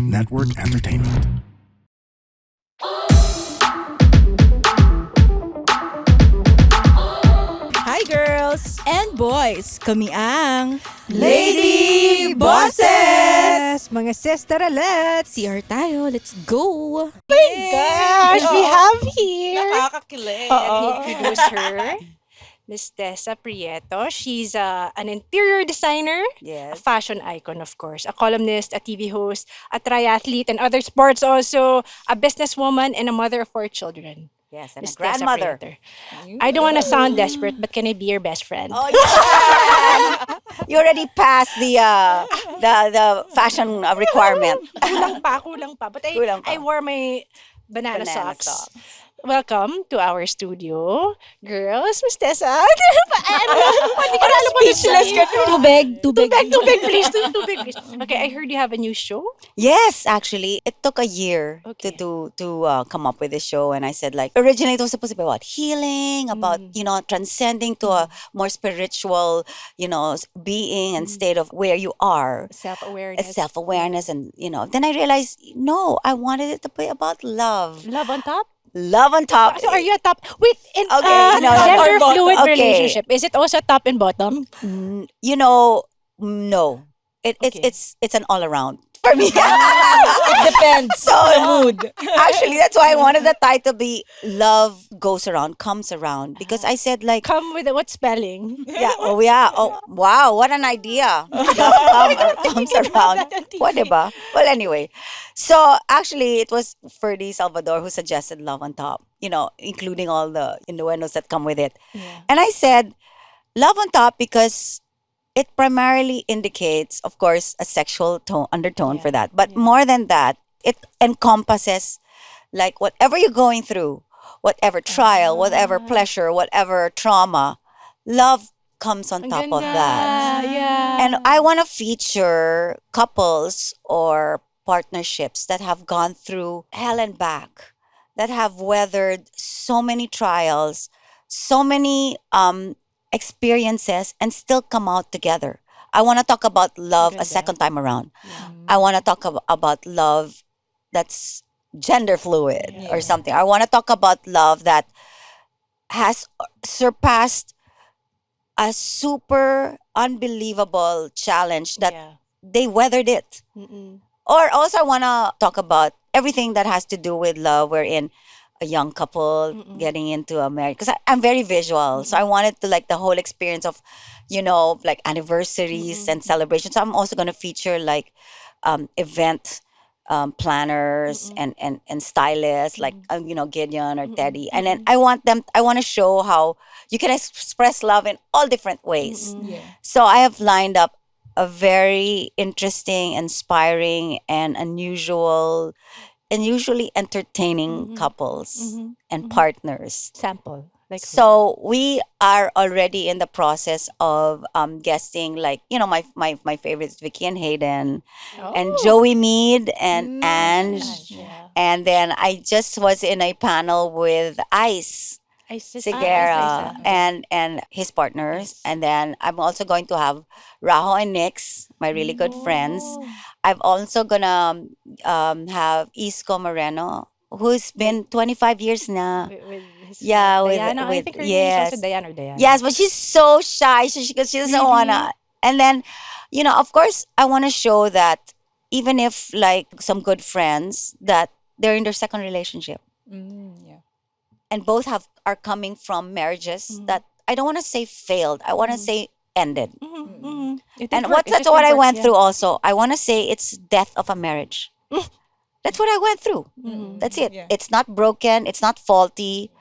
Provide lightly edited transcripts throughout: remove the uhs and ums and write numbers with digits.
Network Entertainment. Hi girls! And boys, kami ang Lady Bosses! Mga sisteralettes! CR tayo. Let's go! Gosh, we have here Nakakakilig. let me introduce her, Miss Tessa Prieto. She's an interior designer, a Yes. fashion icon, of course, a columnist, a TV host, a triathlete, and other sports also, a businesswoman, and a mother of 4 children. Yes, and a Miss Tessa grandmother. Prieto. I don't want to sound desperate, but can I be your best friend? Oh, yeah. You already passed the fashion requirement. Kulang pa. But Kulang pa. I wore my banana Banana socks. socks. Welcome to our studio. Girls, Miss Tessa. Hindi ko na alam kung Speechless ka Tubig, tubig. Tubig, please. Tubig, please. Okay, I heard you have a new show. Yes, actually, it took a year Okay. to come up with the show, and I said like originally it was supposed to be about healing, about transcending to a more spiritual, being and state of where you are, Self-awareness. self-awareness, and then I realized no, I wanted it to be about love, Love on top? love on top. So are you a top? Wait, in Okay, gender fluid Okay. relationship, is it also top and bottom? No, Okay. it's an all around for me. It depends So, sa mood. Actually, that's why I wanted the title be "Love Goes Around, Comes Around" because I said like, Come with what spelling? oh wow, what an idea! Comes around. What diba? Well, anyway, so actually, it was Ferdy Salvador who suggested "Love on Top," including all the innuendos that come with it, and I said "Love on Top" because it primarily indicates, of course, a sexual undertone for that. But more than that, it encompasses like whatever you're going through, whatever trial, whatever pleasure, whatever trauma, love comes on top of that. Yeah. And I want to feature couples or partnerships that have gone through hell and back, that have weathered so many trials, so many experiences, and still come out together. I want to talk about love a second time around. I want to talk about love that's gender fluid or something. I want to talk about love that has surpassed a super unbelievable challenge that Yeah. they weathered it. Or also, I want to talk about everything that has to do with love, wherein a young couple getting into a marriage. Because I'm very visual. So I wanted to like the whole experience of, like anniversaries and celebrations. So I'm also going to feature like event planners and stylists like, Gideon or Teddy. And then I want to show how you can express love in all different ways. So I have lined up a very interesting, inspiring, and unusual and usually entertaining couples and partners. Sample. Like So we are already in the process of guesting, like my favorites, Vicky and Hayden, and Joey Mead and Ange, and then I just was in a panel with Ice. Sigera and his partners, and then I'm also going to have Raho and Nix, my really good friends. I'm also gonna have Isco Moreno, who's been 25 years now. with his Yeah, Diana. I with think her name is yes, also Diana or Diana. yes, but she's so shy, so she doesn't wanna. And then, of course, I want to show that even if like some good friends that they're in their second relationship and both are coming from marriages that I don't want to say failed. I want to say ended. And that's what I went through also. I want to say it's death of a marriage. That's what I went through. That's it. It's not broken. It's not faulty.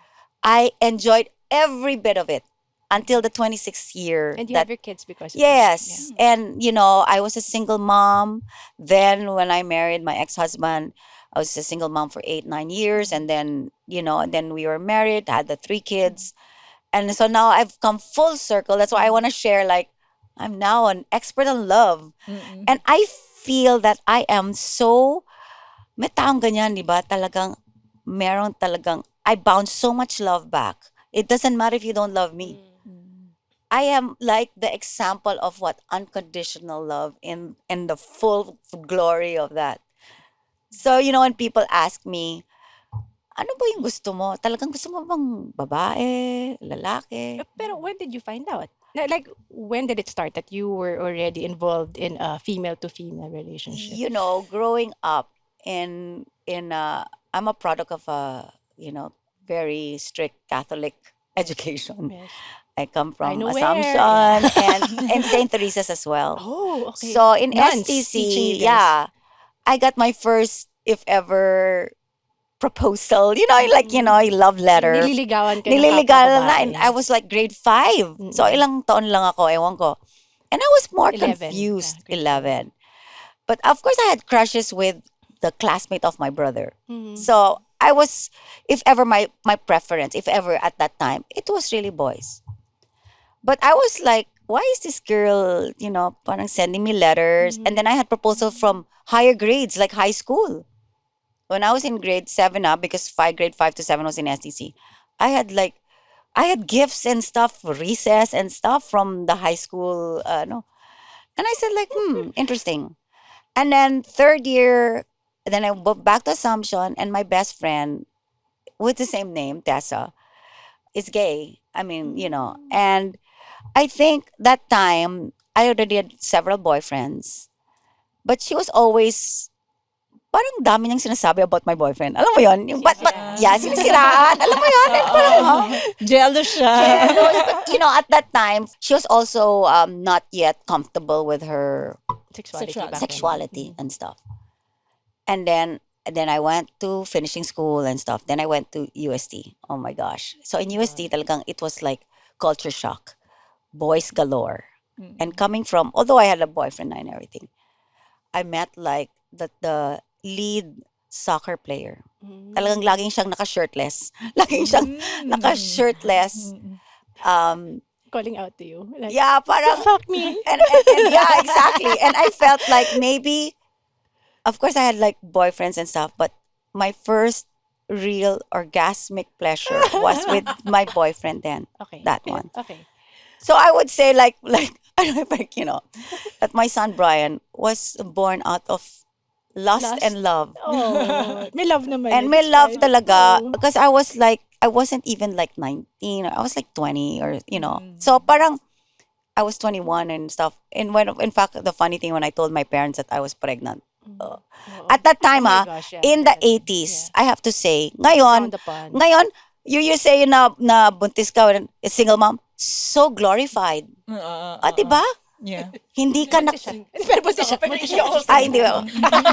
I enjoyed every bit of it until the 26th year. And you that have your kids because of Yes. And, I was a single mom. Then when I married my ex-husband, I was a single mom for 8, 9 years. And then, and then we were married, had the 3 kids. And so now I've come full circle. That's why I want to share, like, I'm now an expert on love. And I feel that I am so, may taong ganyan, di ba? Talagang, I bounce so much love back. It doesn't matter if you don't love me. I am like the example of what unconditional love in the full glory of that. So, when people ask me, ano ba yung gusto mo? Talagang gusto mo bang babae, lalaki? Pero when did you find out? Like, when did it start that you were already involved in a female to female relationship? Growing up I'm a product of a, very strict Catholic education. Yes. I come I from know Assumption where. Yeah. and St. Teresa's as well. Oh, okay. So in Nuns teaching you STC, guys. yeah, I got my first, if ever, proposal. A love letter. Nililigawan ka ng kapwa Nililigawan na. And babae. I was like grade 5. So Mm-mm. ilang taon lang ako, ewan ko. And I was more 11. confused, Yeah, grade 11. But of course, I had crushes with the classmate of my brother. Mhm. So I was, if ever my preference, if ever at that time, it was really boys. But I was like, why is this girl, parang sending me letters? And then I had proposal from higher grades, like high school. When I was in grade 7 up, because grade 5 to 7 was in STC, I had gifts and stuff, recess and stuff from the high school, no. And I said like, interesting. And then third year, then I went back to Assumption, and my best friend with the same name, Tessa, is gay. I mean, and I think that time I already had several boyfriends, but she was always parang dami niyang sinasabi about my boyfriend. Alam mo yon? Yung, but, yeah, sinisiraan. Alam mo yon? And parang, Jealous siya. but, at that time, she was also not yet comfortable with her Sexuality. Sexual- back then. sexuality and stuff. And then I went to finishing school and stuff. Then I went to UST. Oh my gosh. So in UST, talagang it was like culture shock. Boys galore. And coming from, although I had a boyfriend and everything, I met like the lead soccer player. Talagang laging siyang naka-shirtless. Laging siyang naka-shirtless. Calling out to you. Like, Yeah, parang, fuck me. and yeah, exactly. And I felt like maybe, of course, I had like boyfriends and stuff, but my first real orgasmic pleasure was with my boyfriend then. Okay. That one. Okay. So I would say like I don't know if that my son Brian was born out of lust Lust? and love. Oh, may love naman. And yun. may That's love fine. talaga Oh. because I was like I wasn't even like 19 or I was like 20 or So parang I was 21 and stuff. And when in fact the funny thing when I told my parents that I was pregnant. Oo. At that time Oh my gosh, yeah. in the At that time, 80s, I have to say, ngayon, Frowned upon. you say na buntis ka, single mom, so glorified. Diba? Yeah. Hindi ka na... Buntis siya. Pero buntis siya. Buntis siya. Ay, hindi ba?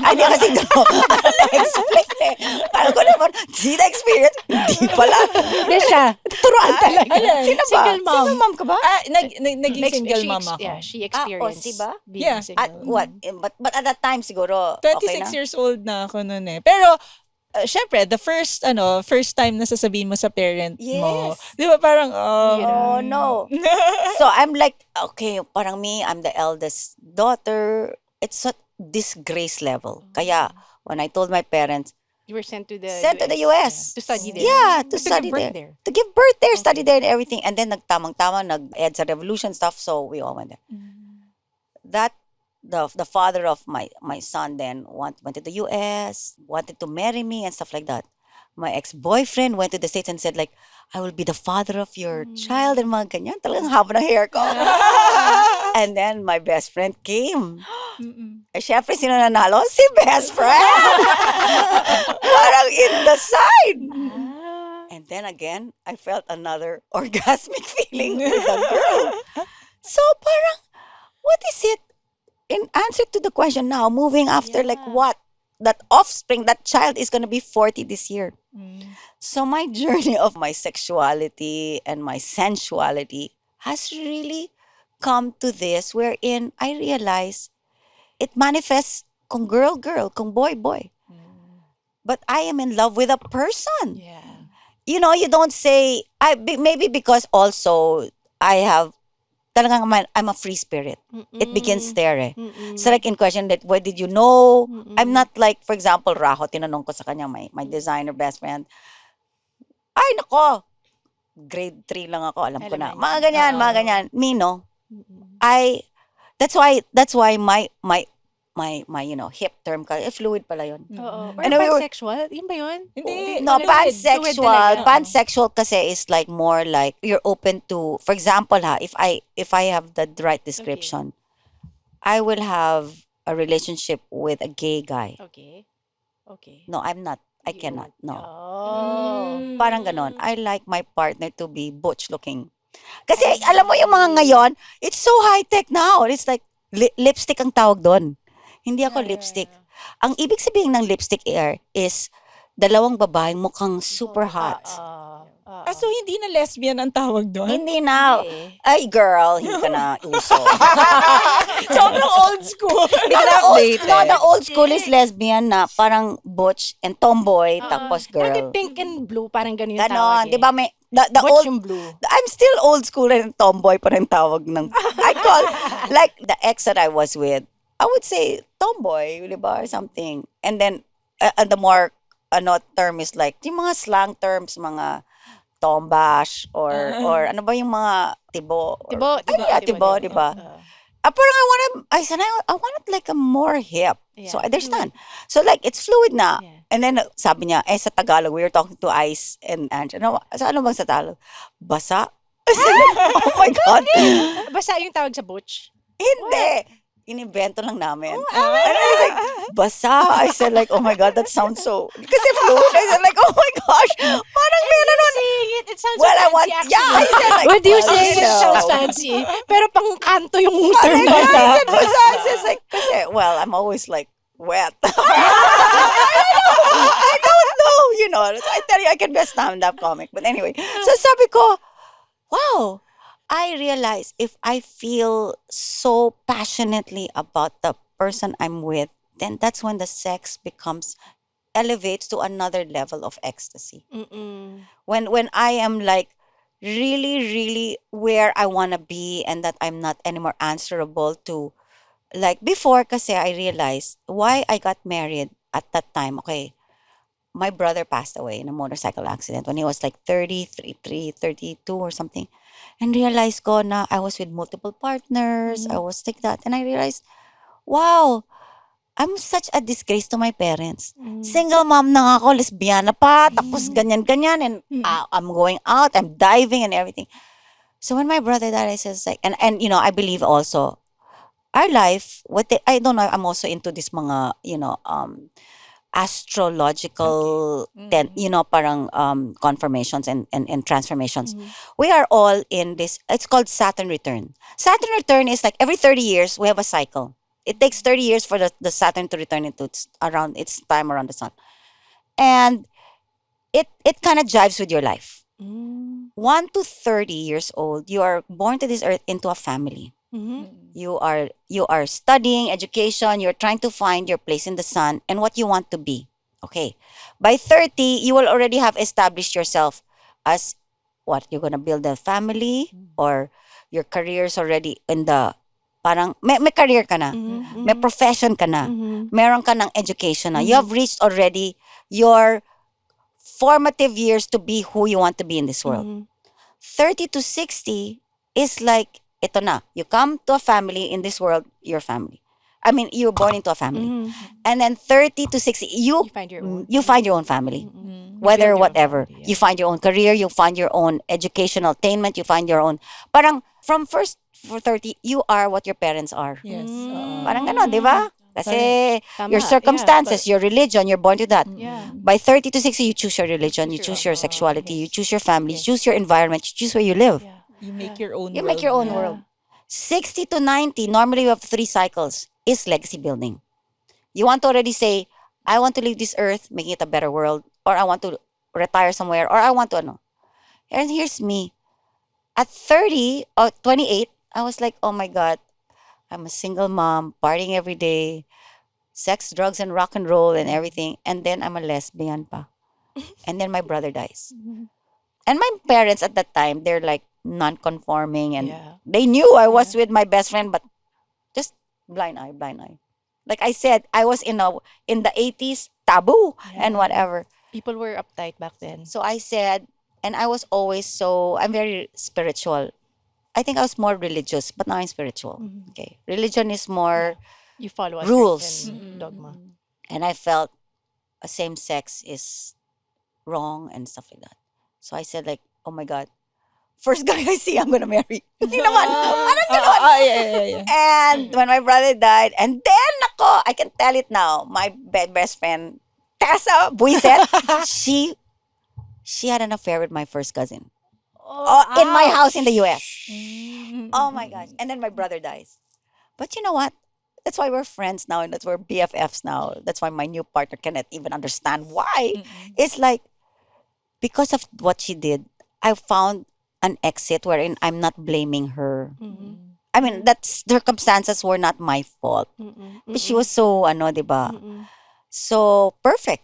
Ay, hindi kasi ito. Na-explain eh. Alam ko naman, see the experience? Hindi pala. Hindi siya. Turuan talaga. Sino ba? Single mom. Single mom ka ba? Naging single mom ako. Yeah, she experienced diba? being Yeah. single. At what? But at that time siguro, 26 okay na? years old na ako noon eh. Pero, syempre, the first time na sasabihin mo sa parent mo. Yes. Di ba parang, Oh, no. So I'm like, okay, parang me, I'm the eldest daughter. It's a disgrace level. Kaya, when I told my parents, You were sent to the US. To study there. Yeah, to give study birth there. To give birth there, study there and everything. And then nagtamang-tama, nag-EDSA revolution stuff. So we all went there. That the father of my son then went to the US, wanted to marry me and stuff like that. My ex-boyfriend went to the States and said like, I will be the father of your child and mga ganyan. Talagang haba ng hair ko. And then my best friend came. Eh, syempre, sino nanalo? Si best friend! Parang in the side. And then again, I felt another orgasmic feeling with a girl. So parang, what is it? In answer to the question now, moving after like what? That offspring, that child is going to be 40 this year. So my journey of my sexuality and my sensuality has really come to this wherein I realize it manifests kung girl, girl, kung boy, boy. But I am in love with a person. Yeah. You don't say, maybe because also I have, talagang I'm a free spirit. It begins there eh. So like in question that, where did you know? I'm not like, for example, Raho, tinanong ko sa kanya, my designer best friend. Ay, nako, grade 3 lang ako, alam ko na. Mga ganyan, mga ganyan. Me, no? That's why my hip term ka, fluid pala yun. Oo. Or And then we were, pansexual. Yun ba yun? Hindi. no, Fluid. Fluid pansexual. talaga. Pansexual kasi is like more like you're open to, for example ha, if I have the right description, I will have a relationship with a gay guy. Okay. Okay. No, I'm not. I cannot. No. Oh. Parang ganon. I like my partner to be butch looking. Kasi alam mo yung mga ngayon, it's so high-tech now. It's like lipstick ang tawag doon. Hindi ako lipstick. Ang ibig sabihin ng lipstick is dalawang babaeng mukhang super hot. So hindi na lesbian ang tawag doon? Hindi na. Ay, girl, hindi ka na uso. Sobrang old school. The old school is lesbian na parang butch and tomboy, tapos Dati girl. pink and blue, parang ganun yung Ganon. tawag Di ba may, the Butch old, yung blue. I'm still old school and tomboy pa rin tawag ng, I call, like the ex that I was with, I would say tomboy, di ba, or something. And then, the more, term is like, yung mga slang terms, mga tombash, or ano ba yung mga tibo? Tibo, Tibo, di ba? Parang I said, I wanted like a more hip. So I understand. So like, it's fluid na. Yeah. And then, sabi niya, sa Tagalog, we were talking to Ice and Ange. Ano bang sa Tagalog? Basa? I said, oh my God. Basta yung tawag sa butch. Hindi. Inimbento lang namin. And I was like, basa. I said like, oh my God, that sounds so... Kasi fluid. I said like, oh my gosh. Parang meron nun. Saying it sounds Well, I fancy want... actually. Yeah, I said like... When you say it, it no. sounds fancy. Pero pang kanto yung term I na sa. said basa. I said like, kasi, well, I'm always like, wet. I don't know, I tell you, I can be a stand-up comic. But anyway, so sabi ko, wow, I realize if I feel so passionately about the person I'm with, then that's when the sex elevates to another level of ecstasy. When I am like really, really where I want to be and that I'm not anymore answerable to, like before kasi I realized why I got married at that time. Okay, my brother passed away in a motorcycle accident when he was like 33, 32 or something. And realized ko na I was with multiple partners. I was like that. And I realized, wow, I'm such a disgrace to my parents. Single mom na nga ako, lesbiana pa, tapos ganyan-ganyan. And I'm going out, I'm diving and everything. So when my brother died, I says like, and I believe also, our life, I don't know, I'm also into this mga, astrological, parang confirmations and transformations. We are all in this, it's called Saturn return. Saturn return is like every 30 years, we have a cycle. It takes 30 years for the Saturn to return into its time around the sun. And it kind of jives with your life. 1 to 30 years old, you are born to this earth into a family. You are studying education. You're trying to find your place in the sun and what you want to be. Okay. By 30, you will already have established yourself as what? You're gonna build a family or your career's already in the parang may career ka na. May profession ka na. Meron ka ng education na. You have reached already your formative years to be who you want to be in this world. 30 to 60 is like ito na, you come to a family in this world, your family. I mean, you're born into a family. And then 30 to 60, you find your own family. Whether whatever. You find your own career, you find your own educational attainment, you find your own, parang from first for 30, you are what your parents are. Yes. Parang ganon, di ba? Kasi Tama, your circumstances, your religion, you're born to that. Yeah. By 30 to 60, you choose your religion, you choose your sexuality, you choose your family, you choose your environment, you choose where you live. You make your own You world. make your own world. 60 to 90, normally you have 3 cycles, is legacy building. You want to already say, I want to leave this earth, making it a better world, or I want to retire somewhere, or I want to, ano. And here's me. At 30 or 28, I was like, oh my God, I'm a single mom, partying every day, sex, drugs, and rock and roll and everything. And then I'm a lesbian pa. And then my brother dies. And my parents at that time, they're like non-conforming and they knew I was with my best friend, but just blind eye. Like I said, I was in the 80s, taboo and whatever. People were uptight back then. So I said, and I was always I'm very spiritual. I think I was more religious, but now I'm spiritual. Okay. Religion is more You follow a rules. certain dogma. And I felt same sex is wrong and stuff like that. So I said like, oh my God, first guy I see, I'm gonna marry. Hindi naman. Parang ganon. Yeah. And when my brother died, and then ako, I can tell it now, my best friend, Tessa Prieto, she had an affair with my first cousin. In my house in the US. Oh my gosh. And then my brother dies. But you know what? That's why we're friends now and that's why we're BFFs now. That's why my new partner cannot even understand why. It's like because of what she did, I found an exit wherein I'm not blaming her. I mean, that circumstances were not my fault. But she was so, ano, diba? So, perfect.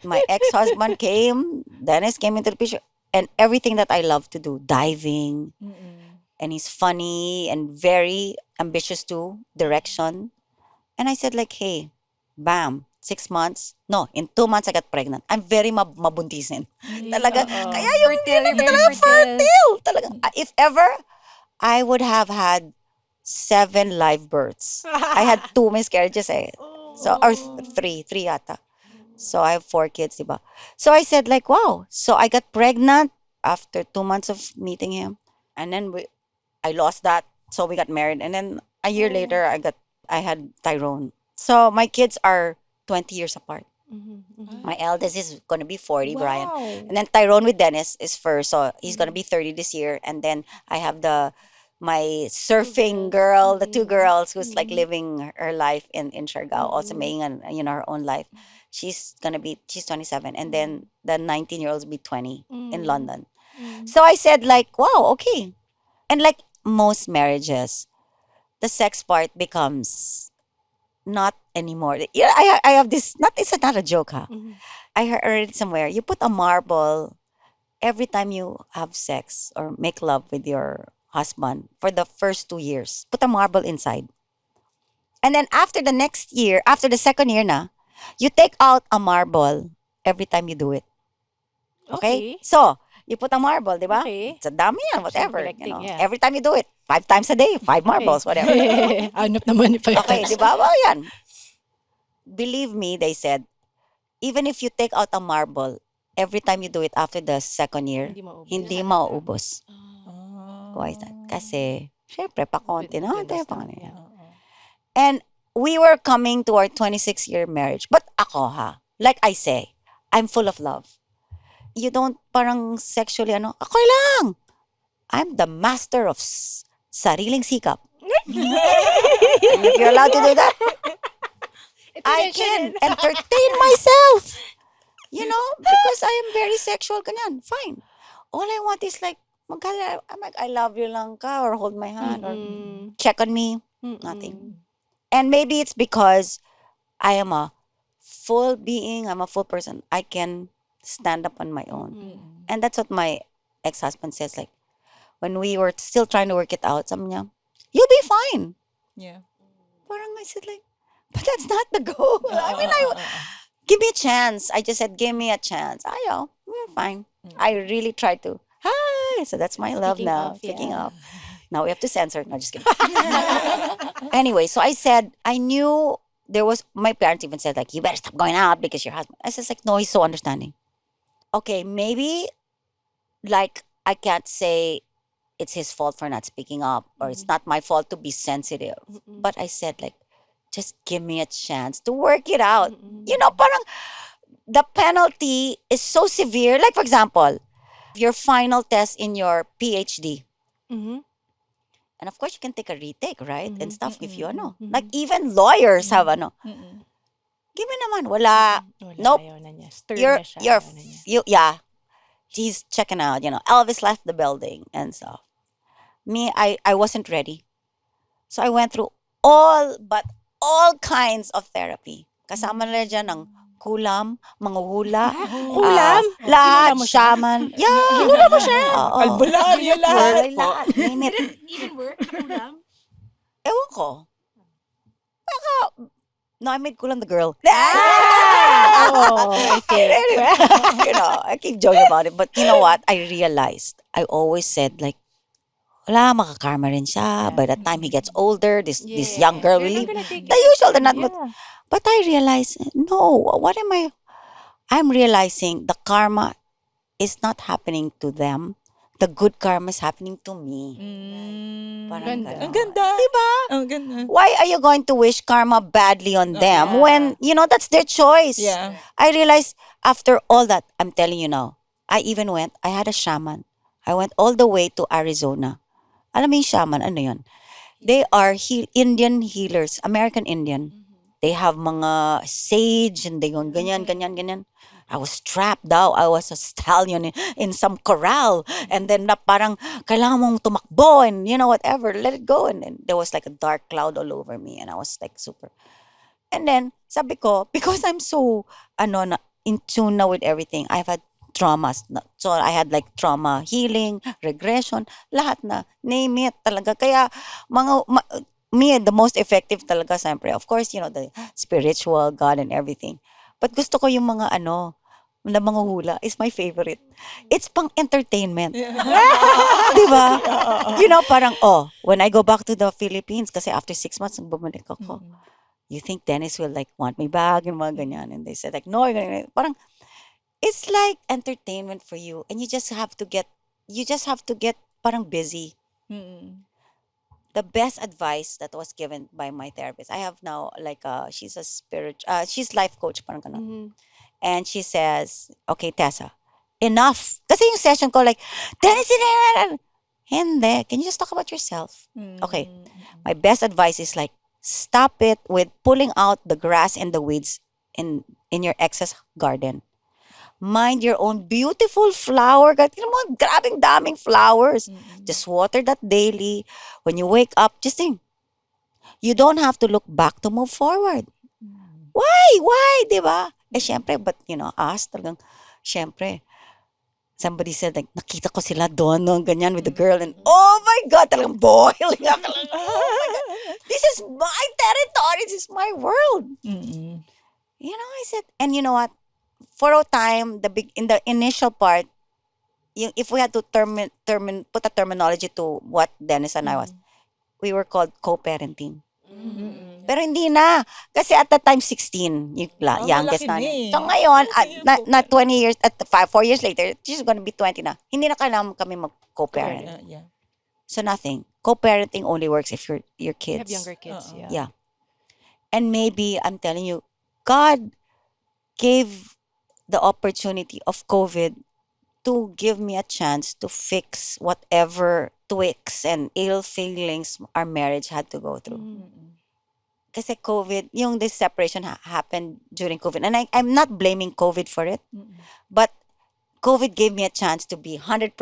My ex-husband came, Dennis came into the picture, and everything that I love to do, diving, and he's funny and very ambitious too, direction. And I said like, hey, bam, 6 months. No, in 2 months I got pregnant. I'm very mabuntisin. Talaga. Kaya yung Fertile, hindi ko very talaga fertile. fertile. Talaga. If ever, I would have had 7 live births. I had 2 miscarriages eh. So, or 3 yata. So I have 4 kids, diba? So I said like, wow. So I got pregnant after 2 months of meeting him. And then I lost that. So we got married. And then a year later, I had Tyrone. So my kids are 20 years apart. My eldest is going to be 40, Brian. And then Tyrone with Dennis is first. So he's going to be 30 this year. And then I have my surfing girl, the 2 girls who's like living her life in Siargao, also making her own life. She's 27. And then the 19-year-olds will be 20 in London. So I said like, wow, okay. And like most marriages, the sex part becomes not anymore. Yeah, I have this. It's not a joke, huh? I heard it somewhere. You put a marble every time you have sex or make love with your husband for the first 2 years. Put a marble inside, and then after the second year na, you take out a marble every time you do it. Okay? So, you put a marble, di ba? Okay. It's a dami yan, whatever. collecting, yeah. Every time you do it, 5 times a day, 5 marbles, whatever. Hanap naman ni Five Okay, Times. di ba? Well, yan. Believe me, they said, even if you take out a marble, every time you do it after the second year, hindi mauubos. Why is that? Kasi, syempre, pa konti na. And we were coming to our 26-year marriage. But ako, like I say, I'm full of love. You don't parang sexually, ako lang. I'm the master of sariling sikap. If you're allowed to do that, I can entertain myself. Because I am very sexual, ganyan. Fine. All I want is like, I'm like, I love you lang ka, or hold my hand, or check on me. Nothing. And maybe it's because I am a full being, I'm a full person. I can stand up on my own. And that's what my ex-husband says, like, when we were still trying to work it out, sabi niya, you'll be fine. Yeah. Parang I said like, but that's not the goal. I mean, give me a chance. I just said, give me a chance. Ayaw. Fine. I really tried to. Hi. So that's my love now. Speaking of. Now we have to censor. No, just kidding. Anyway, so I said, I knew my parents even said like, you better stop going out because your husband. I said like, no, he's so understanding. Okay, maybe like I can't say it's his fault for not speaking up or it's not my fault to be sensitive. But I said like, just give me a chance to work it out. Parang the penalty is so severe. Like for example, your final test in your PhD. And of course, you can take a retake, right? And stuff if you Like even lawyers have Give me naman, wala. Nope. Ayaw na niya. Stern na siya. Ayaw na niya. Yeah. He's checking out, Elvis left the building and stuff. Me, I wasn't ready. So I went through all kinds of therapy. Kasama na dyan ng kulam, manguhula. Kulam? Lahat, shaman. Yeah. Kinula mo siya? Oo. Albularyo lahat. Lahat. Name it. Even work? Kulam? Ewan ko. No, I made kulam the girl. Oh, okay. I keep joking about it. But you know what? I realized, I always said like, wala, makakarma rin siya. By the time he gets older, this young girl will They're not leave. gonna take The it. usual, they're not. Yeah. But I realized, no, what am I? I'm realizing the karma is not happening to them. The good karma is happening to me. Parang Ganda. Ang ganon. ganda. Diba? Ang ganda. Why are you going to wish karma badly on them yeah. when, that's their choice? Yeah. I realized after all that, I'm telling you now, I had a shaman. I went all the way to Arizona. Alam mo yung shaman, ano yun? They are Indian healers, American Indian. They have mga sage and they go ganyan, ganyan, ganyan. I was trapped daw. I was a stallion in some corral. And then na parang, kailangan mong tumakbo and whatever, let it go. And then there was like a dark cloud all over me. And I was like super. And then, sabi ko, because I'm so, in tune now with everything, I've had traumas. So, I had like trauma healing, regression, lahat na. Name it talaga. Kaya, me, the most effective talaga, siyempre, of course, the spiritual, God and everything. But gusto ko yung mga na mga hula is my favorite. It's pang entertainment. Diba? Parang, when I go back to the Philippines, kasi after 6 months, bumalik ako. You think Dennis will like want me back and mga ganyan. And they said like, no, parang, it's like entertainment for you. And you just have to get parang busy. The best advice that was given by my therapist. I have now like she's a she's life coach parang ganun. And she says, okay, Tessa, enough. Kasi yung session ko like, Dennis, hindi. Can you just talk about yourself? Okay. My best advice is like, stop it with pulling out the grass and the weeds in your excess garden. Mind your own beautiful flower. Grabing daming flowers. Just water that daily. When you wake up, just think. You don't have to look back to move forward. Why? Diba? Syempre, but us talagang, syempre, somebody said like, nakita ko sila doon, no, ganyan with the girl and, oh my God, talagang boiling ako. Oh my God. This is my territory. This is my world. I said, and you know what? For a time, in the initial part, if we had to put a terminology to what Dennis and I was, we were called co-parenting. Pero hindi na. Kasi at that time, 16. Yung youngest malaki na namin. eh. So ngayon, na 20 years, at 4 years later, she's gonna be 20 na. Hindi na kailangan kami mag-co-parent. Yeah. So nothing. Co-parenting only works if your You kids. have younger kids. Yeah. Yeah. And maybe, I'm telling you, God gave the opportunity of COVID to give me a chance to fix whatever tweaks and ill feelings our marriage had to go through. Kasi COVID, this separation happened during COVID. And I'm not blaming COVID for it. But COVID gave me a chance to be 100%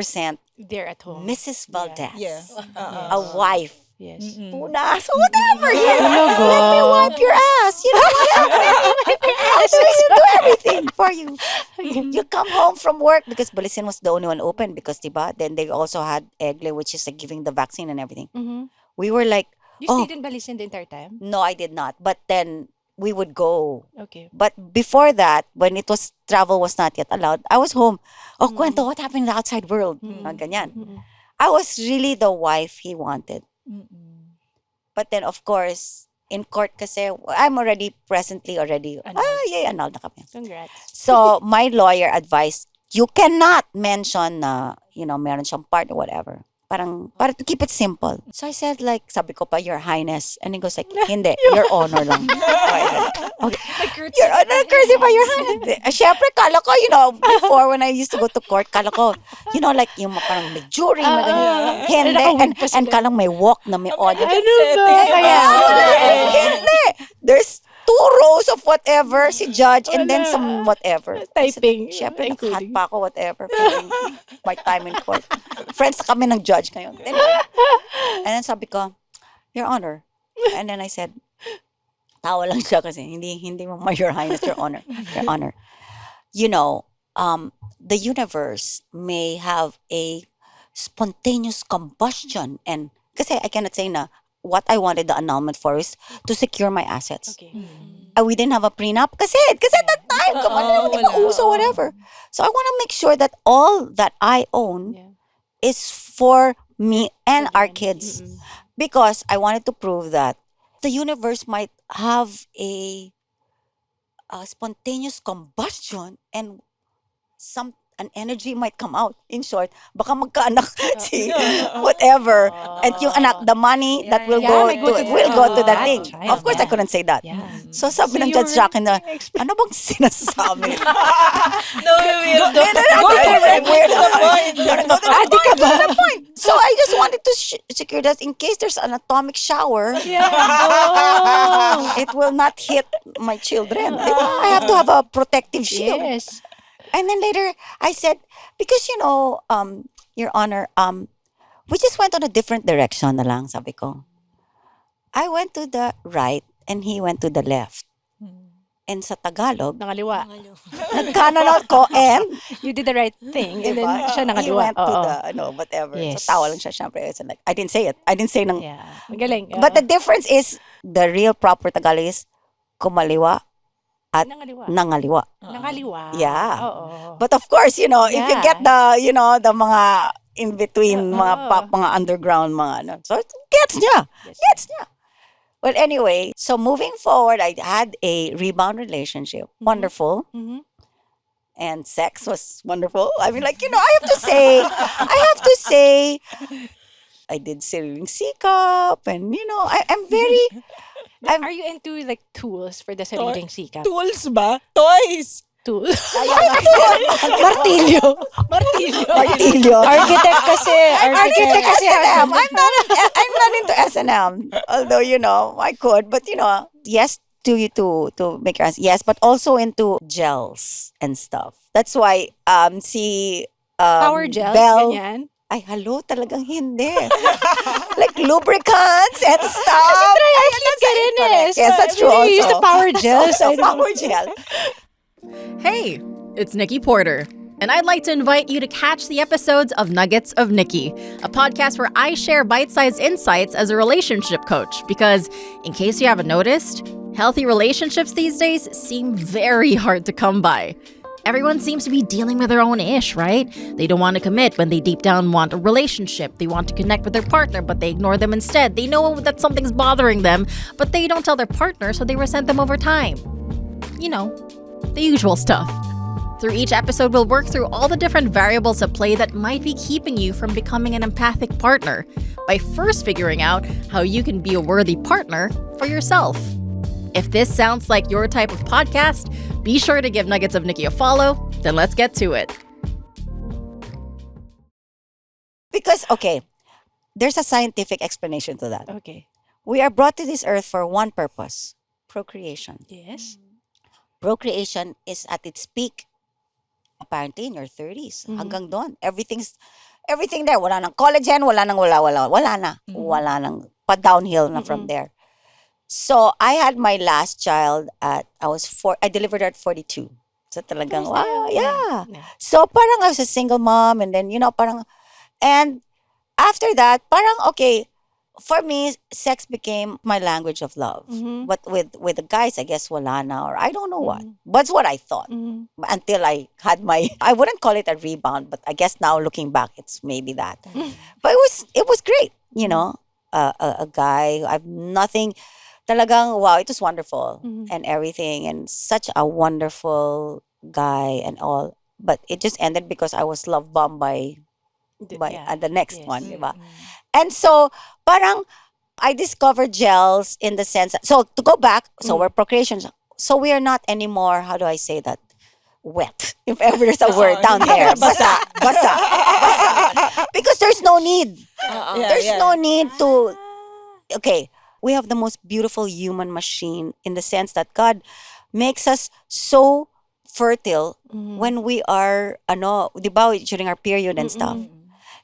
They're at home. Mrs. Valdez. Yeah. A wife. Yes. Punas, whatever. Let me wipe your ass. I'll do everything for you. You come home from work because Balisin was the only one open because diba, then they also had Egle, which is like giving the vaccine and everything. We were like, You stayed in Balisin the entire time? no, I did not. But then we would go. Okay. But before that, when travel was not yet allowed, I was home. Kwento, what happened in the outside world? Ganyan. I was really the wife he wanted. But then, of course, in court kasi, I'm presently already, annulled na kami. Congrats. So, my lawyer advised, you cannot mention na, meron siyang partner, whatever. Para to keep it simple. So I said like, sabi ko pa, Your Highness. And he goes like, hindi, Your Honor lang. Okay. Your Honor, cursi pa, Your Highness. Siyempre, kala ko, before when I used to go to court, kala ko, like yung parang may jury, hindi. And kalang may walk na may audience. Hindi. There's 2 rows of whatever, si judge, and then some whatever. Typing. Siyempre, nakahat pa ako, whatever. Feeling my time in court. Friends na kami ng judge ngayon. Anyway. And then sabi ko, Your Honor. And then I said, tawa lang siya kasi, hindi mo Your Highness, Your Honor. Your Honor. The universe may have a spontaneous combustion and, kasi I cannot say na, what I wanted the annulment for is to secure my assets. Okay. We didn't have a prenup kasi at that time, come on, hindi pa uso, whatever. So I want to make sure that all that I own is for me and our Children. kids. Because I wanted to prove that the universe might have a spontaneous combustion and an energy might come out. In short, baka magkaanak si whatever. And yung anak, the money that will yeah, go may to, go to will go to the that thing. child, Of course, I yeah. couldn't say that. Yeah. So sabi ng judge sa akin na, ano bang sinasabi? No, we will go Direct to the point. to the point. So I just wanted to secure that in case there's an atomic shower, it will not hit my children. I have to have a protective shield. Yes. And then later I said, because Your Honor, we just went on a different direction na lang, sabi ko. I went to the right and he went to the left. And sa Tagalog, Nangaliwa. nagkanan ako and You did the right thing. And then diba? siya He nangaliwa. went to Oo. the, whatever. Yes. So tawa lang siya, syempre. It's like, I didn't say it. I didn't say nang, Yeah. Magaling. but the difference is, the real proper Tagalog is, kumaliwa at Nangaliwa. nangaliwa. Nangaliwa. Yeah. Oo. But of course, if you Yeah. get the mga in between, mga pop, mga underground, mga ano. So, gets niya. Gets niya. Well, anyway, so moving forward, I had a rebound relationship. Wonderful. Mhm. And sex was wonderful. I mean, I have to say, I did sariling sikap, and I'm very, Are you into like tools for the sariling sikap? Tools ba? Toys! Tools? Martilyo. martilyo. Architect kasi. Architect S&M. I'm not into S&M. Although, I could, but yes to make your answer. Yes, but also into gels and stuff. That's why si Power gels? Belle, Ganyan? ay, hello, talagang hindi. Like lubricants and stuff. Triathlete ka rin eh. Correct. Yes, that's true You used also. the power gels. Also power gel. Hey, it's Nikki Porter, and I'd like to invite you to catch the episodes of Nuggets of Nikki, a podcast where I share bite-sized insights as a relationship coach. Because, in case you haven't noticed, healthy relationships these days seem very hard to come by. Everyone seems to be dealing with their own ish, right? They don't want to commit when they deep down want a relationship. They want to connect with their partner, but they ignore them instead. They know that something's bothering them, but they don't tell their partner, so they resent them over time. The usual stuff. Through each episode, we'll work through all the different variables at play that might be keeping you from becoming an empathic partner by first figuring out how you can be a worthy partner for yourself. If this sounds like your type of podcast, be sure to give Nuggets of Nikki a follow. Then let's get to it. Because, okay, there's a scientific explanation to that. Okay. We are brought to this earth for one purpose, procreation. Yes. Procreation is at its peak, apparently in your 30s. Hanggang doon. Everything there. Wala nang collagen, wala nang wala na. Wala nang pa-downhill na from there. So, I had my last child I delivered her at 42. So, talagang, wow, yeah. So, parang I was a single mom and then, and after that, parang, okay, for me, sex became my language of love. But with the guys, I guess wala na, or I don't know what. That's what I thought. Until I had I wouldn't call it a rebound, but I guess now looking back, it's maybe that. But it was great, a guy, I've nothing, talagang, wow, it was wonderful and everything, and such a wonderful guy and all. But it just ended because I was love bombed by the next one, diba? And so, parang, I discovered gels in the sense so to go back, so we're procreation. So we are not anymore, how do I say that? Wet. If ever there's a word down there. Basa. Because there's no need. There's no need to, okay, we have the most beautiful human machine in the sense that God makes us so fertile when we are, di ba, during our period and stuff.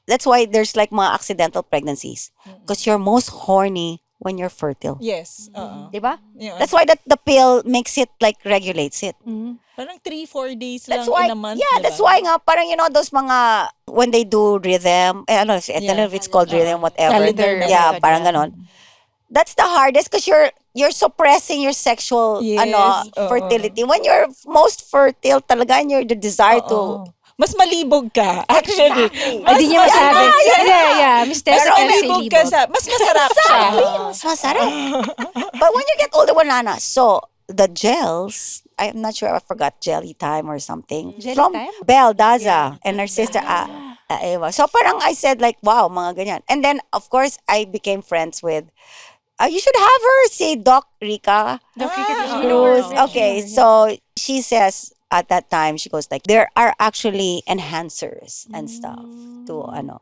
That's why there's like mga accidental pregnancies. Because you're most horny when you're fertile. Yes. Diba? Yeah. That's why the pill makes it like regulates it. Parang 3-4 days That's lang why, in a month. yeah, diba? that's why nga, parang those mga, when they do rhythm, I don't know if it's called rhythm, whatever. Calendar Yeah, method, parang yeah. ganon. That's the hardest because you're suppressing your sexual Yes, oo. fertility. When you're most fertile talaga and you're the desire to mas malibog ka. Actually. Hindi niya masabi. Yeah. Miss Mas Tessa malibog ka sa, mas masarap siya. Mas masarap. But when you get older, wala na. So, the gels, I'm not sure, I forgot Jelly Time or something. Jelly From Time? Belle Daza and her sister, Eva. So, parang I said like, wow, mga ganyan. And then, of course, I became friends with, you should have her say Doc Rica. She Goes, knows. okay, so she says at that time, she goes like, there are actually enhancers and stuff to ano.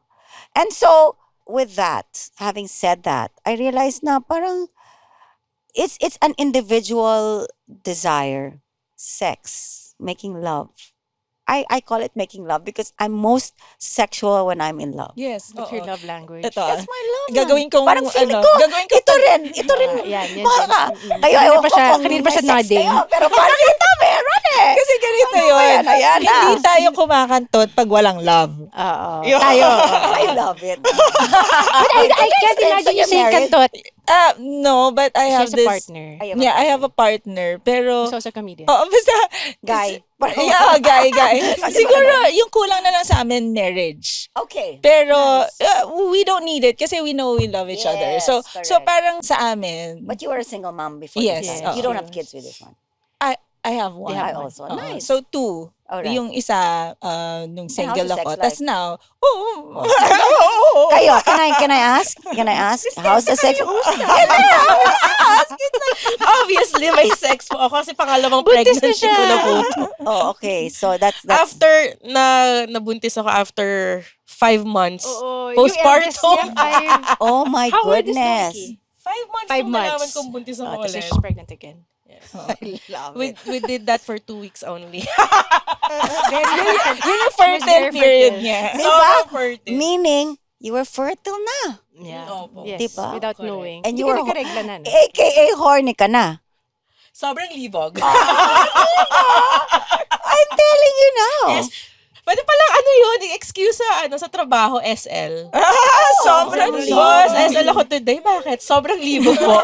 And so, with that, having said that, I realized na parang, it's an individual desire, sex, making love. I call it making love because I'm most sexual when I'm in love. Yes. What's your love language? Ito, That's my love. gagawin kong, Parang feeling ano, ko, gagawin ko, ito rin. Yan. Baka. Mm-mm. Kayo, Kanina ewan pa ko siya- kung kanina pa siya may sex nodding. kayo, pero parang ito meron eh. kasi ganito Ano ba yun. yan? Ayan na. Hindi tayo kumakantot pag walang love. Oo. Yun. Tayo. I love it. But I can't imagine you saying kantot. No, but I She have has a this. partner. I have a partner. Pero, Who's also a comedian. basta, Guy. Yeah, guy. Siguro, yung kulang na lang sa amin, marriage. Okay. Pero, we don't need it kasi we know we love each other. Yes, So correct. parang sa amin, But you were a single mom before Yes, this one. oo. You don't have kids with this one. I have one. I also. Oo. Nice. So, 2. Alright. Yung isa, nung single how's the ako. sex Tapos life? now, Kayo, can I ask? Can I ask? How's the sex? Obviously, may sex po ako kasi pangalawang Buntis na pregnancy siya. ko na po. Oh, okay. So that's After nabuntis ako after 5 months. Oo. Postpartum. oh my How old is goodness. Nike? 5 months 5 nung months. nalaman kong buntis ako So ulit. she's pregnant again. I love We, it. we did that for 2 weeks only. yun yung fertile period niya. Sobrang fertile. Meaning, you were fertile na. Yeah. Opo. Yes. Diba? Without Correct. knowing. And Hindi you ka were nagkaregla na. No? AKA horny ka na. Sobrang libog. I'm telling you now. Yes. Pwede palang excuse sa trabaho, SL. Sobrang Boss, SL ako today. Bakit? Sobrang libog po.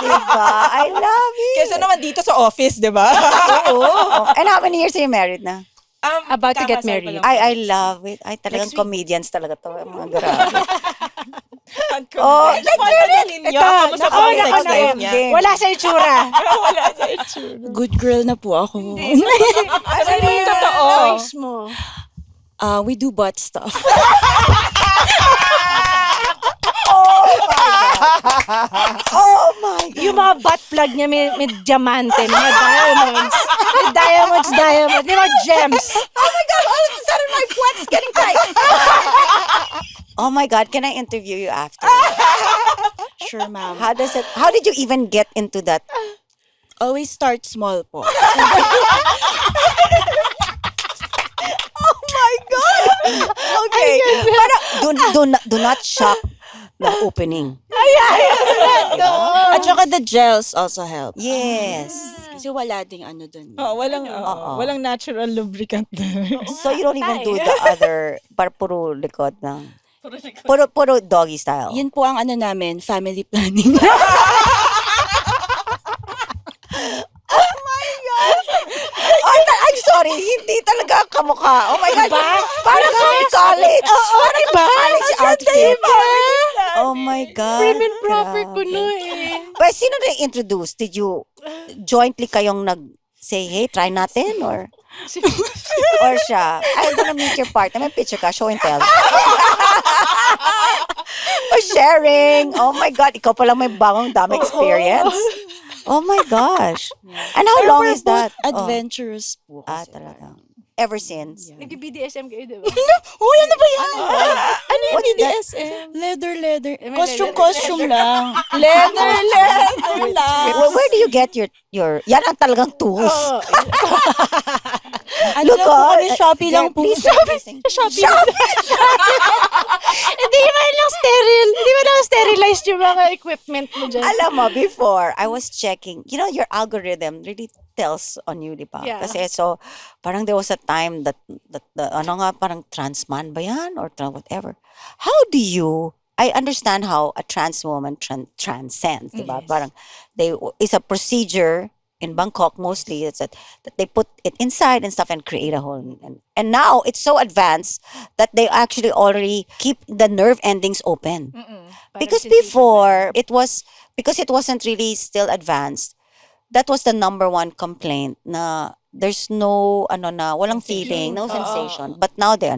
Diba? I love it. Kesa naman dito sa office, di ba? Oo. And how many years are you married na? About to get kakasal pa married. lang. I love it. Ay, talagang Next week. comedians talaga to. Mga grabe. Oh, Like, ninyo, kamusta po ang sex life niya? Wala sa itsura. wala sa itsura. Good girl na po ako. Ano yung totoo? Voice mo. We do butt stuff. Oh my God. Yung mga butt plug niya may diamante, may diamonds. May diamonds. May mga gems. Oh my God, all of a sudden my butt's getting tight. Oh my God, can I interview you after? Sure, ma'am. How did you even get into that? Always start small po. Oh my God! Okay. Do not shock the opening. At saka the gels also help. Yes. Kasi wala ding ano dun. Walang natural lubricant. So you don't even do the other, puro likod na. Puro doggy style. Yun po ang ano namin, family planning. I'm sorry, hindi talaga kamukha. Oh my God. Parang kami college. Parang kami college outfit. Oh my God. Prim and proper Grabe. ko no eh. Well, sino na-introduce? Did you jointly kayong say, hey, try natin? Or siya? I'm gonna meet your partner. May picture ka, show and tell. Or sharing. Oh my God, ikaw palang may bagong dami experience. Oh my gosh. And how long is that? Adventurous po. Talaga. Ever since? Nag-BDSM kayo, diba? Uy, ano ba yan? Ano yung BDSM? Leather. May Costume lang. Leather lang. Where do you get your yan ang talagang tools. Ano lang po kami, Shopee lang po. Shopee. Hindi man lang sterile. Hindi man lang sterilized yung mga equipment mo dyan. Alam mo, before, I was checking, your algorithm really tells on you, di ba? Yeah. Kasi so, parang there was a time that parang trans man ba yan? Or whatever. How do you, I understand how a trans woman transcends, di ba? Parang, it's a procedure in Bangkok mostly. It's that they put it inside and stuff and create a hole. And now it's so advanced that they actually already keep the nerve endings open. Because before because it wasn't really still advanced, that was the number one complaint na there's no walang feeling, no sensation. But now they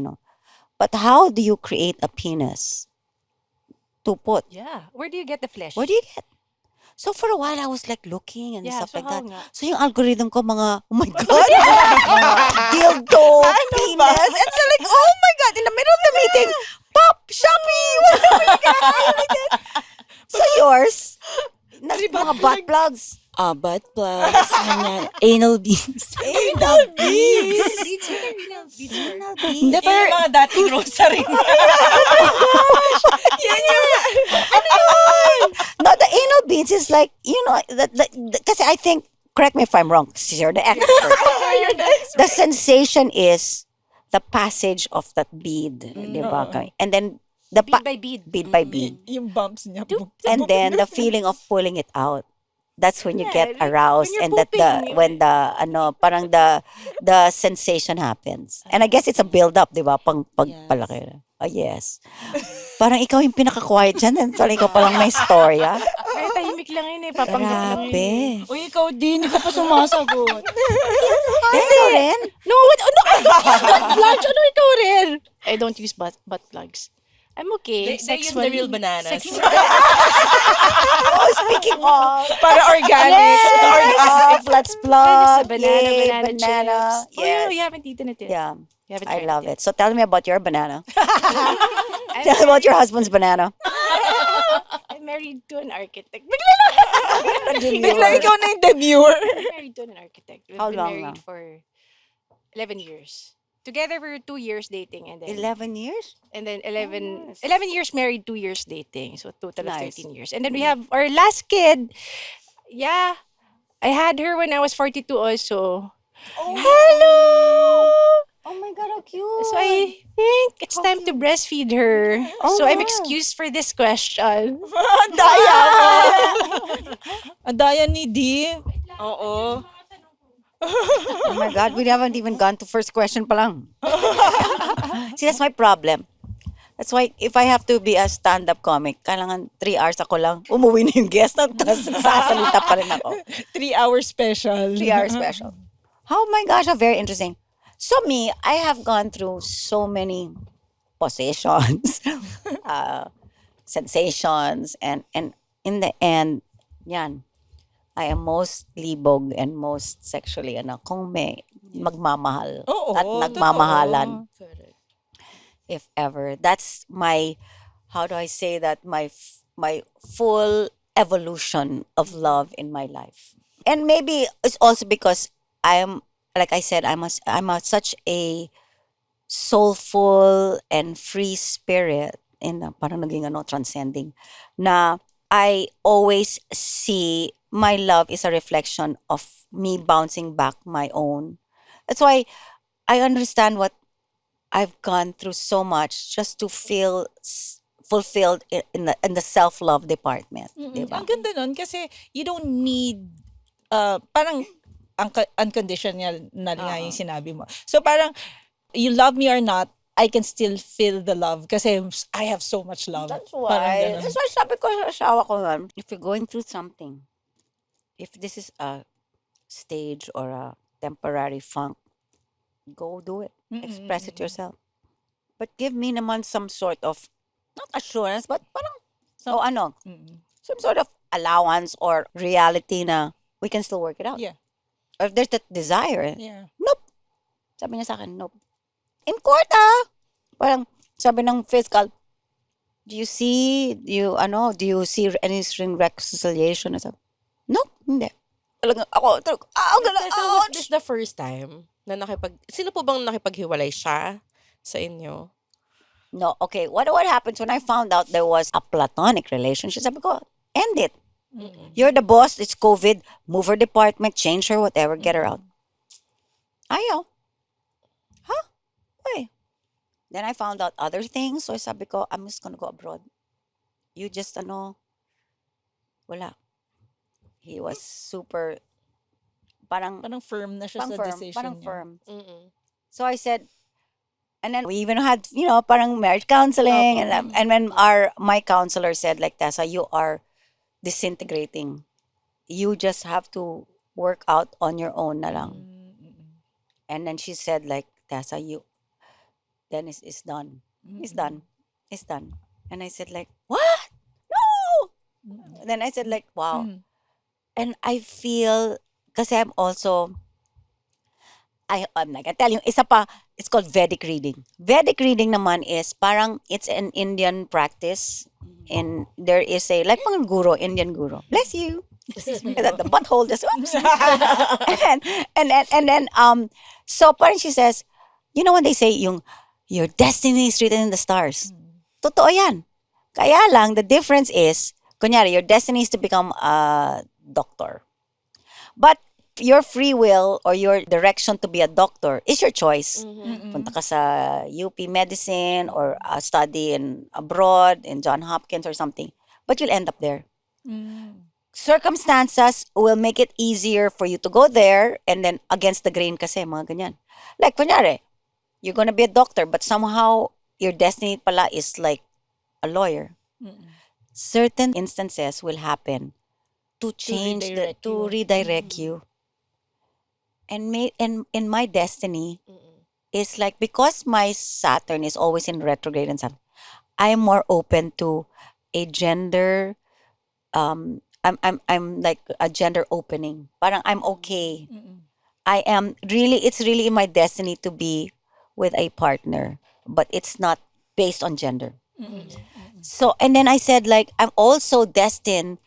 But how do you create a penis to put? Yeah. Where do you get the flesh? Where do you get? So for a while, I was like looking and Yeah, stuff so like how that. nga? So yung algorithm ko, oh my God, dildo, penis. And so like, oh my God, in the middle of the meeting, pop, Shopee, So yours, mga butt plugs. Butt plugs, ganyan. Anal beads. Anal beads. Anal Hindi, Yung mga dating grocery. No, the anal beads is like, kasi I think, correct me if I'm wrong, because you're the expert. The sensation is the passage of that bead, di ba? And then, Bead by bead. bead by bead. Yung bumps niya. And then the feeling of pulling it out. That's when you get Yeah, like aroused, when and you're that pooping, when the parang the sensation happens. And I guess it's a build up, 'di ba? Pagpalaki. Oh, yes. Parang ikaw yung pinaka-quiet dyan. And sorry, ikaw palang may storya. Ay, tahimik lang yun eh. Papanggap lang yun. Grabe. Uy, ikaw din. Hindi ka pa sumasagot. Ikaw rin? No, what? Ano? Butt plugs? Ano ikaw rin? I don't use butt plugs. I'm okay. They use the real bananas. Oh, speaking of. Para organic. Yes, let's plug. Banana, Yay, banana banana. chips. Oh, Yes. you haven't eaten it yet. Yeah. You haven't I tried love it. So tell me about your banana. I'm Tell me about your husband's banana. I'm married to an architect. Bigla ikaw na yung demure. I'm married to an architect. We've How been long married now? for 11 years. Together, we were 2 years dating, and then 11 years? and then 11 years married, 2 years dating, so total of Nice. 13 years. And then we have our last kid. Yeah, I had her when I was 42 also. Hello. Oh my God, how cute. So I think it's time to breastfeed her. Oh, So I'm wow. excused for this question. Ang daya mo. Ang daya ni D. Oo. Oh my God, we haven't even gone to first question pa lang. See, that's my problem. That's why if I have to be a stand-up comic, kailangan 3 hours ako lang. Umuwi na yung guest, tapos sasalita pa rin ako. 3-hour special. 3 hour special. Oh my gosh, how very interesting. So me, I have gone through so many positions, sensations, and in the end, yan, I am most libog and most sexually, kung may magmamahal Oo, at nagmamahalan, Correct. if ever. That's my, how do I say that, my full evolution of love in my life. And maybe it's also because I'm, like I said, I'm such a soulful and free spirit parang naging transcending, na I always see my love is a reflection of me bouncing back my own. That's why I understand what I've gone through so much just to feel fulfilled in the self-love department. Diba? Ang ganda nun kasi you don't need parang unconditional na nga yung sinabi mo. So parang you love me or not, I can still feel the love kasi I have so much love. That's Parang why. ganun. That's why sabi ko sa asawa ko nga, if you're going through something, if this is a stage or a temporary funk, go do it. Express it yourself. But give me naman some sort of, not assurance, but parang, some sort of allowance or reality na we can still work it out. Yeah. Or if there's that desire, Yeah. nope. Sabi niya sa akin, nope. In court, parang sabi ng fiscal, do you see any string reconciliation? Sabi, nope, hindi. Talagang ako, Was this the first time na sino po bang nakipaghiwalay siya sa inyo? No, okay. What happens when I found out there was a platonic relationship? Sabi ko, end it. You're the boss, it's COVID, move her department, change her, whatever, get her out. Ayaw. Huh? Why? Then I found out other things, so sabi ko, I'm just gonna go abroad. You just, wala. He was super parang Parang firm na siya parang sa firm, decision parang niya. firm. Mm-mm. So I said, and then we even had, parang marriage counseling, and when my counselor said like, Tessa, you are disintegrating. You just have to work out on your own na lang. And then she said like, Tessa, Dennis is done. He's done. He's done. And I said like, what? No. Then I said like, wow. And I feel, kasi I'm not gonna tell you, isa pa, it's called Vedic reading. Vedic reading naman is parang it's an Indian practice. And there is like mga guru, Indian guru. Bless you. The butthole just oops. and then so parang she says, when they say your destiny is written in the stars. Totoo yan. Kaya lang the difference is, kunyari, your destiny is to become a doctor. But your free will or your direction to be a doctor is your choice. Punta ka sa UP Medicine or study in abroad in John Hopkins or something. But you'll end up there. Circumstances will make it easier for you to go there and then against the grain kasi, mga ganyan. Like, kunyari, you're gonna be a doctor but somehow your destiny pala is like a lawyer. Certain instances will happen to change to redirect you. And in my destiny is like, because my Saturn is always in retrograde and stuff, I'm more open to a gender I'm like a gender opening. Parang I'm okay. It's really in my destiny to be with a partner, but it's not based on gender. So, and then I said like, I'm also destined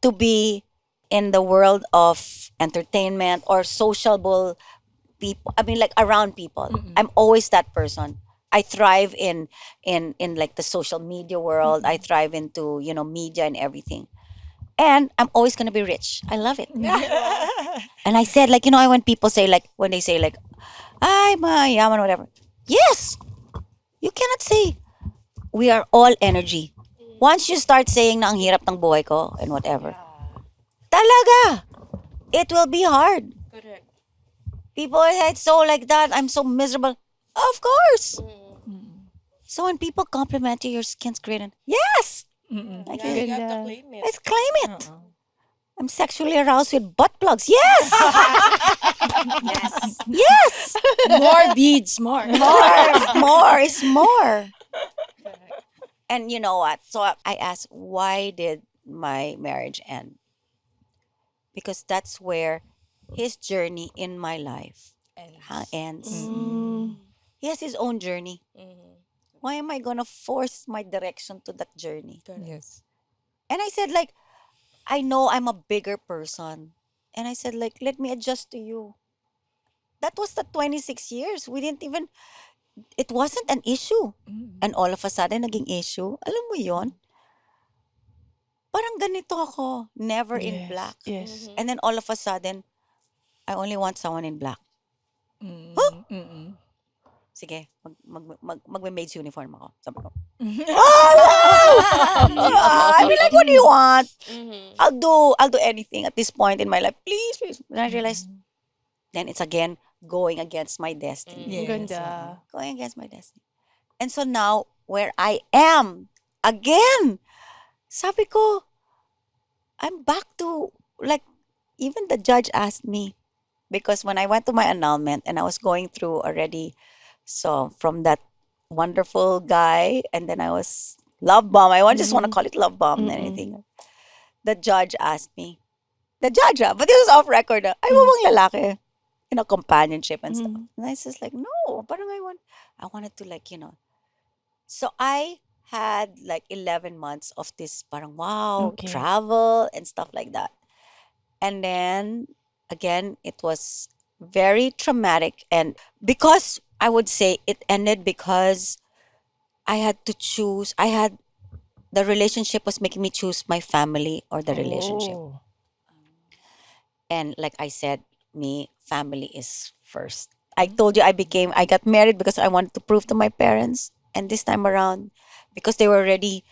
to be in the world of entertainment or sociable people. I mean, like around people. I'm always that person. I thrive in like the social media world. I thrive into media and everything. And I'm always gonna be rich. I love it. And I said like, when people say like, when they say like, ay mayaman, whatever. Yes, you cannot say. We are all energy. Once you start saying na ang hirap ng buhay ko and whatever, talaga, it will be hard. Correct. People say it's so like that. I'm so miserable. Of course. So when people compliment you, your skin's great. And yes. Like, Yeah, you have to claim it. let's claim it. I'm sexually aroused with butt plugs. Yes. Yes. Yes. More beads, more. More is more. And you know what? So I asked, why did my marriage end? Because that's where his journey in my life ends. He has his own journey. Why am I gonna force my direction to that journey? Yes. And I said like, I know I'm a bigger person. And I said like, let me adjust to you. That was the 26 years. It wasn't an issue. And all of a sudden, naging issue. Alam mo yon? Parang ganito ako. Never in black. Yes. And then all of a sudden, I only want someone in black. Huh? Sige, magme-maid's uniform ako. Sabi ko, I mean, like, what do you want? I'll do anything at this point in my life. Please, please. And I realized, then it's again going against my destiny. Yes. Ganda. Going against my destiny. And so now, where I am, again, sabi ko, I'm back to, like, even the judge asked me, because when I went to my annulment and I was going through already, so from that wonderful guy, and then I was love bomb. Just want to call it love bomb and anything. The judge asked me, but this was off record. Ay, mo bang lalaki? Companionship and stuff. And I was just like, no, parang I wanted to like, So I had like 11 months of this parang wow, Okay. travel and stuff like that. And then again, it was very traumatic. And because I would say it ended because I had to choose, the relationship was making me choose my family or the relationship. Oh. And like I said, family is first. I told you I got married because I wanted to prove to my parents. And this time around, because they were already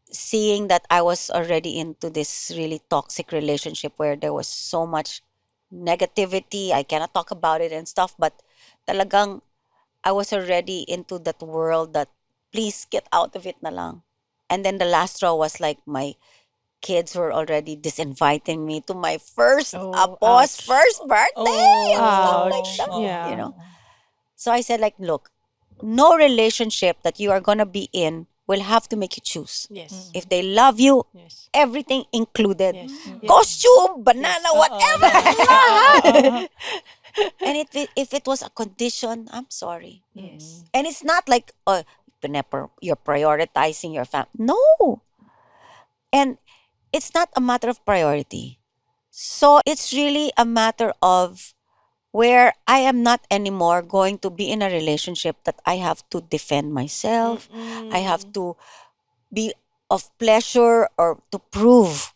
seeing that I was already into this really toxic relationship where there was so much negativity. I cannot talk about it and stuff. But talagang, I was already into that world that please get out of it na lang. And then the last straw was like my kids were already disinviting me to my first ouch. first birthday and stuff like Ouch. that. Yeah. You know. So I said, like, look, no relationship that you are gonna be in will have to make you choose. Yes. If they love you, Yes. everything included, Yes. costume, banana, whatever, Uh-uh. and if it was a condition, I'm sorry. Yes. And it's not like you're prioritizing your family. No, and it's not a matter of priority. So it's really a matter of where I am not anymore going to be in a relationship that I have to defend myself. I have to be of pleasure or to prove.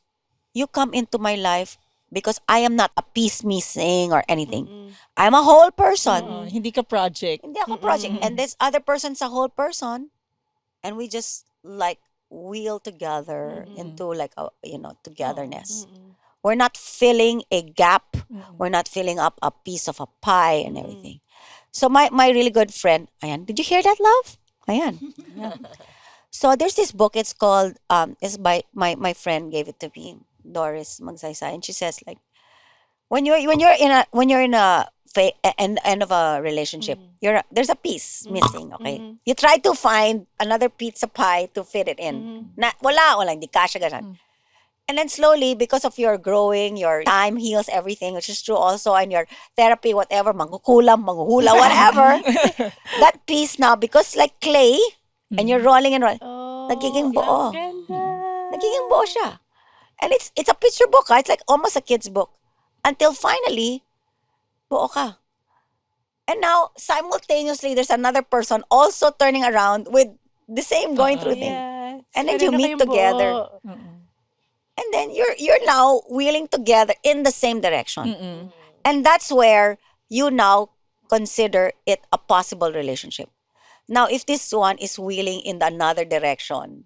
You come into my life because I am not a piece missing or anything. I'm a whole person. Hindi ka project. Hindi ako project. And this other person's a whole person. And we just like wheel together into like a, togetherness. We're not filling a gap. We're not filling up a piece of a pie and everything. So my really good friend, ayan, did you hear that, love? Ayan. Yeah. So there's this book. It's called it's by my friend gave it to me, Doris Magsaysay, and she says like when you're in a end of a relationship, there's a piece missing. Okay, you try to find another pizza pie to fit it in. Na wala hindi kasya ganun. And then slowly, because of your growing, your time heals everything, which is true also, and your therapy, whatever, mangkukulam, manghuhula, whatever. That piece now, because like clay, and you're rolling and rolling, nagiging buo. Nagiging buo siya. And it's a picture book, ha? It's like almost a kid's book. Until finally, buo ka. And now, simultaneously, there's another person also turning around with the same going through thing. Yes. And then Pwede you na meet kayong together. buo. And then you're now wheeling together in the same direction. And that's where you now consider it a possible relationship. Now, if this one is wheeling in the another direction,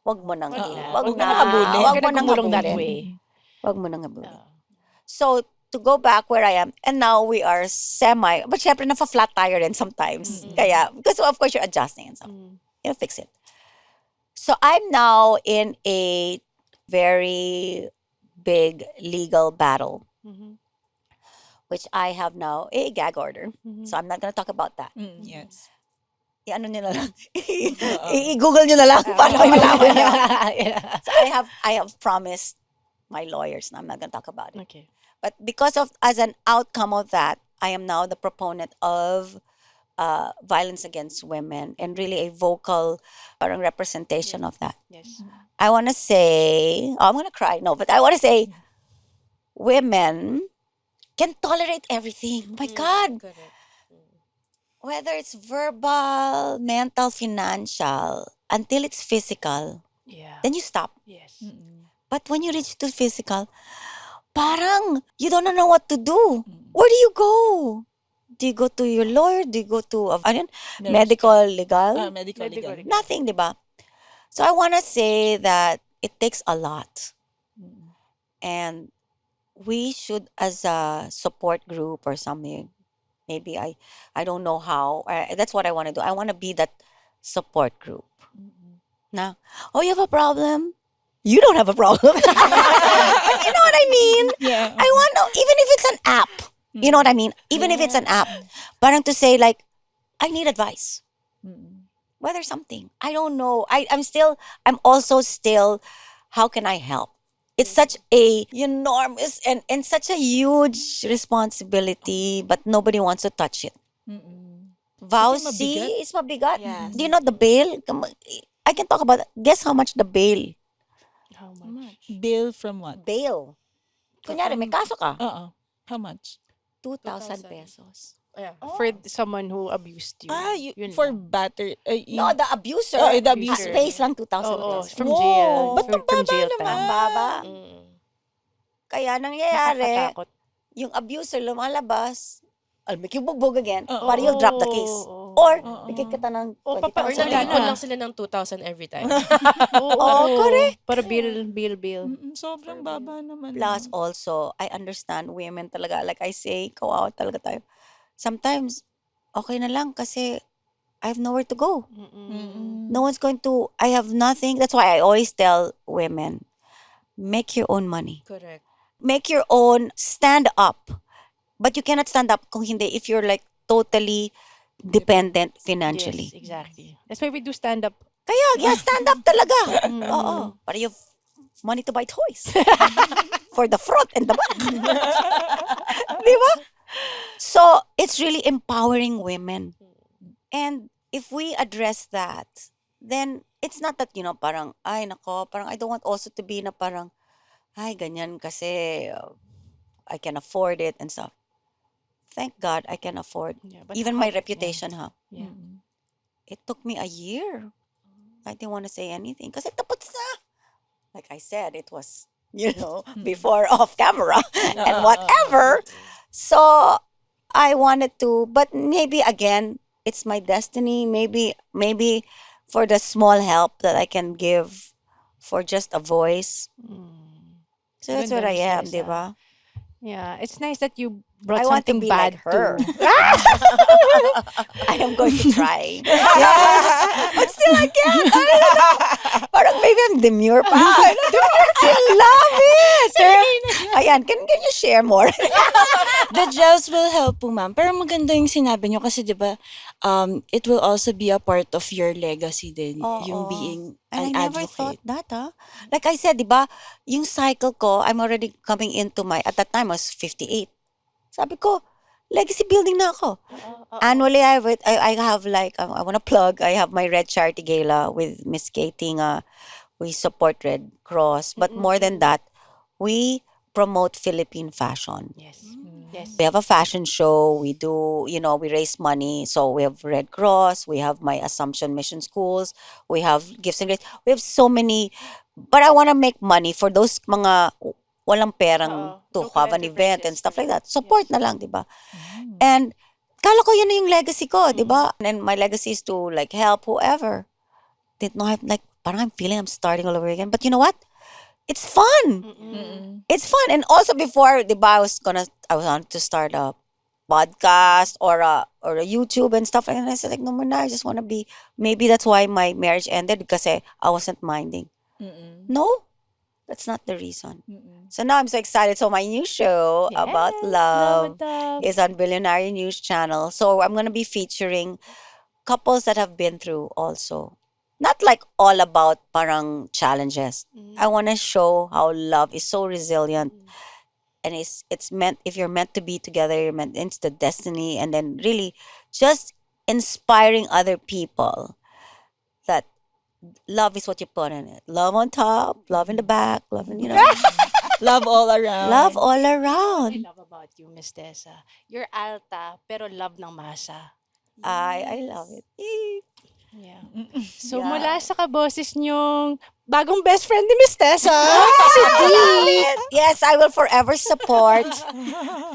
wag mo nang Wag mo nang habulin. wag Huwag mo ka na nang gumulong that habulin. way. Wag mo nang habulin. So, to go back where I am, and now we are but syempre, nafa-flat tire rin sometimes. Kaya, because of course you're adjusting and stuff. You fix it. So, I'm now in a very big legal battle, which I have now a gag order. So, I'm not gonna talk about that. Yes. I-ano nyo na lang. I-google nyo na lang para malaman nyo. So, I have promised my lawyers, and I'm not gonna talk about it. Okay. But because of, as an outcome of that, I am now the proponent of violence against women and really a vocal parang representation of that. Yes. I want to say, I'm going to cry. No, but I want to say women can tolerate everything. My God. Correct. Whether it's verbal, mental, financial, until it's physical, Yeah. then you stop. Yes. But when you reach to physical, parang you don't know what to do. Where do you go? Do you go to your lawyer? Do you go to medical, legal? Medical legal. Nothing, di ba? So I want to say that it takes a lot. And we should, as a support group or something, maybe I don't know how. That's what I want to do. I want to be that support group. Now, oh, you have a problem? You don't have a problem. But you know what I mean? Yeah. I want to, even if it's an app. You know what I mean? Even if it's an app. Parang to say like, I need advice. Whether something. I don't know. I'm also still, how can I help? It's such a enormous and such a huge responsibility, but nobody wants to touch it. Vows, Kasi see, mabigat. it's mabigat. Yes. Do you know the bail? I can talk about that. Guess how much the bail? How much? Bill from what? Bail. Kunyari, may kaso ka. How much? 2,000 pesos. Yeah. For someone who abused you. Yun For lang. batter. No, the abuser. Oh, the abuser. Pays lang 2,000 Oo, pesos. from jail. Ba't ang From baba jail naman? time. Ang baba. Mm. Kaya nangyayari, Nakakatakot. yung abuser lumalabas, I'll make you bugbog again, Oo. para you'll drop the case. Oo. Or, bigay kita ng O, 20,000. papa- Or Wala nag-ipon na. lang sila ng 2,000 every time. correct. Para bill. Sobrang baba naman. Plus, also, I understand women talaga. Like I say, kawawa talaga tayo. Sometimes, okay na lang kasi I have nowhere to go. No one's going to, I have nothing. That's why I always tell women, make your own money. Correct. Make your own, stand up. But you cannot stand up kung hindi if you're like totally dependent financially. Yes, exactly. That's why we do stand up. Kaya, yeah, stand up talaga. Oo. Para you have money to buy toys. For the front and the back. Di ba? So, it's really empowering women. And if we address that, then it's not that, parang, ay, nako, parang I don't want also to be na parang, ay, ganyan kasi I can afford it and stuff. Thank God I can afford. Yeah, but Even how- my reputation, Yeah. It took me a year. I didn't want to say anything kasi tapos na. Like I said, it was, before off camera and whatever. So, I wanted to, but maybe again, it's my destiny. Maybe for the small help that I can give for just a voice. So that's what Ganda, I am, Miss di Tessa. ba? Yeah, it's nice that you brought I want to something be bad like her. too. I am going to try. Yes. But still I can't. Parang maybe I'm demure pa. I love it. Ayan, can you share more? The gels will help po, ma'am. Pero maganda yung sinabi nyo kasi, di ba, it will also be a part of your legacy din, yung Oo. being And an I never thought advocate. that, Like I said, di ba, yung cycle ko, I'm already coming into at that time, I was 58. Sabi ko, legacy building na ako. Annually, I have like, I want to plug, I have my Red Charity Gala with Miss Katie nga. We support Red Cross. But more than that, we promote Philippine fashion. Yes. Yes. We have a fashion show. We do, we raise money. So we have Red Cross. We have my Assumption Mission Schools. We have Gifts and Grace. We have so many. But I want to make money for those mga walang perang to local have an event and enterprises. stuff like that. Support na lang, di ba? And kala ko yun na yung legacy ko, di ba? And my legacy is to like help whoever. Didn't know, like, parang I'm feeling I'm starting all over again. But you know what? It's fun. It's fun. And also before, di ba, I wanted to start a podcast or a YouTube and stuff. And I said, like, no more na. I just want to be. Maybe that's why my marriage ended because I wasn't minding. No, that's not the reason. So now I'm so excited. So my new show about love is on Billionaire News Channel. So I'm gonna be featuring couples that have been through also. Not like all about parang challenges. I want to show how love is so resilient, and it's meant, if you're meant to be together, it's the destiny, and then really just inspiring other people that love is what you put in it. Love on top, love in the back, love in Love all around. love all I around. love about you, Miss Tessa. You're alta, pero love ng masa. I love it. Yeah. So, Yeah. mula sa kaboses nyong bagong best friend ni Miss Tessa, si Dee. Yes, I will forever support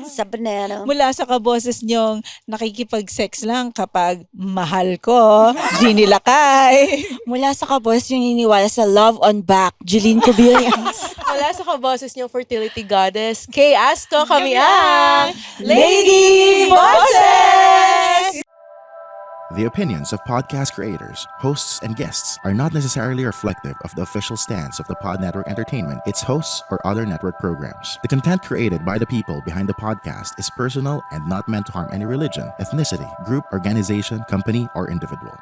sa banana. Mula sa kaboses nyong nakikipag-sex lang kapag mahal ko, Jeannie Lakay. Mula sa kabos yung iniwala sa love on back, Jeline Cubillas. Wala sa kaboses niyong fertility goddess, Kay Asco, kami ang Lady Bosses! The opinions of podcast creators, hosts, and guests are not necessarily reflective of the official stance of the Pod Network Entertainment, its hosts, or other network programs. The content created by the people behind the podcast is personal and not meant to harm any religion, ethnicity, group, organization, company, or individual.